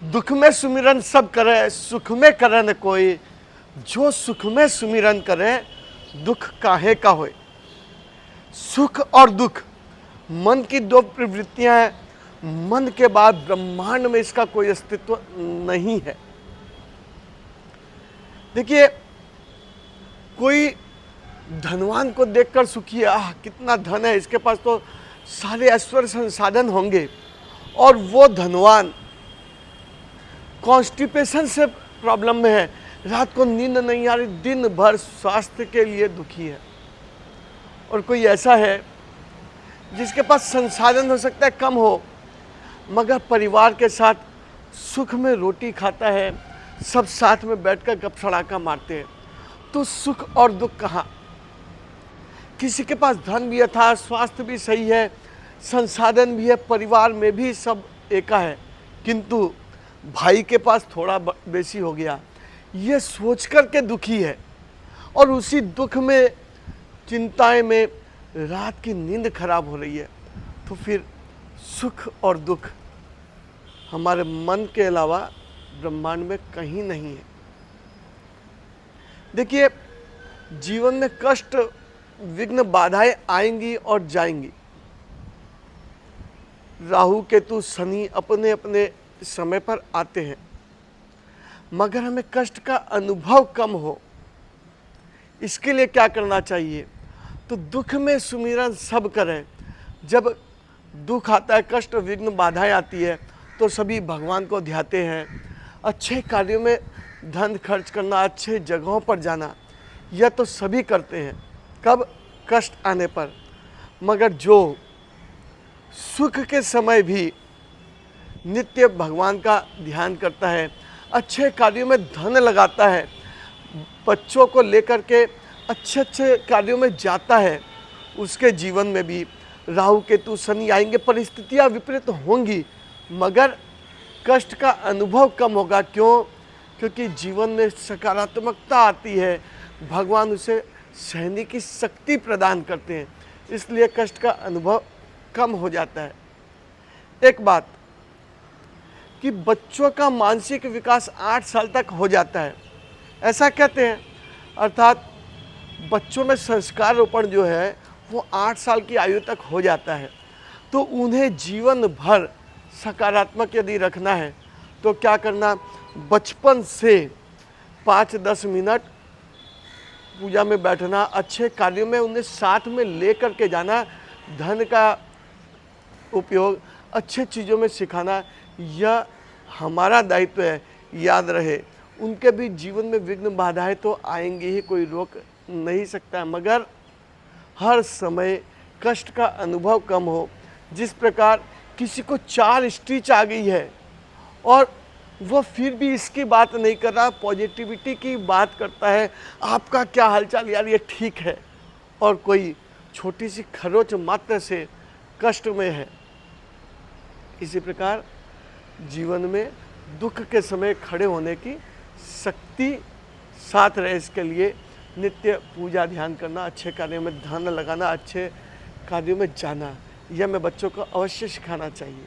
दुख में सुमिरन सब करे, सुख में करे न कोई। जो सुख में सुमिरन करे, दुख काहे का होए। सुख और दुख मन की दो प्रवृत्तियां हैं। मन के बाद ब्रह्मांड में इसका कोई अस्तित्व नहीं है। देखिए, कोई धनवान को देखकर सुखी है, आह कितना धन है, इसके पास तो सारे ऐश्वर्य संसाधन होंगे। और वो धनवान कॉन्स्टिपेशन से प्रॉब्लम में है, रात को नींद नहीं आ रही, दिन भर स्वास्थ्य के लिए दुखी है। और कोई ऐसा है जिसके पास संसाधन हो सकता है कम हो, मगर परिवार के साथ सुख में रोटी खाता है, सब साथ में बैठकर गप सड़ाका मारते हैं। तो सुख और दुख कहाँ। किसी के पास धन भी था, स्वास्थ्य भी सही है, संसाधन भी है, परिवार में भी सब एका है, किंतु भाई के पास थोड़ा बेसी हो गया, ये सोच कर के दुखी है। और उसी दुख में, चिंताएं में रात की नींद खराब हो रही है। तो फिर सुख और दुख हमारे मन के अलावा ब्रह्मांड में कहीं नहीं है। देखिए, जीवन में कष्ट, विघ्न, बाधाएं आएंगी और जाएंगी। राहु केतु शनि अपने अपने समय पर आते हैं, मगर हमें कष्ट का अनुभव कम हो, इसके लिए क्या करना चाहिए। तो दुख में सुमिरन सब करें। जब दुख आता है, कष्ट, विघ्न, बाधाएं आती है, तो सभी भगवान को ध्याते हैं। अच्छे कार्यों में धन खर्च करना, अच्छे जगहों पर जाना, यह तो सभी करते हैं। कब? कष्ट आने पर। मगर जो सुख के समय भी नित्य भगवान का ध्यान करता है, अच्छे कार्यों में धन लगाता है, बच्चों को लेकर के अच्छे अच्छे कार्यों में जाता है, उसके जीवन में भी राहु केतु शनि आएंगे, परिस्थितियां विपरीत होंगी, मगर कष्ट का अनुभव कम होगा। क्यों? क्योंकि जीवन में सकारात्मकता आती है, भगवान उसे सहने की शक्ति प्रदान करते हैं, इसलिए कष्ट का अनुभव कम हो जाता है। एक बात कि बच्चों का मानसिक विकास 8 साल तक हो जाता है, ऐसा कहते हैं। अर्थात बच्चों में संस्कार रोपण जो है वो 8 साल की आयु तक हो जाता है। तो उन्हें जीवन भर सकारात्मक यदि रखना है तो क्या करना, बचपन से 5-10 मिनट पूजा में बैठना, अच्छे कार्यों में उन्हें साथ में ले करके जाना, धन का उपयोग अच्छे चीज़ों में सिखाना, यह हमारा दायित्व है। याद रहे, उनके भी जीवन में विघ्न बाधाएं तो आएंगी ही, कोई रोक नहीं सकता है, मगर हर समय कष्ट का अनुभव कम हो। जिस प्रकार किसी को 4 स्टिच आ गई है और वह फिर भी इसकी बात नहीं कर रहा, पॉजिटिविटी की बात करता है, आपका क्या हालचाल यार, ये ठीक है। और कोई छोटी सी खरोच मात्र से कष्ट में है। इसी प्रकार जीवन में दुख के समय खड़े होने की शक्ति साथ रहे, इसके लिए नित्य पूजा ध्यान करना, अच्छे कार्यों में धन लगाना, अच्छे कार्यों में जाना, यह मैं बच्चों को अवश्य सिखाना चाहिए।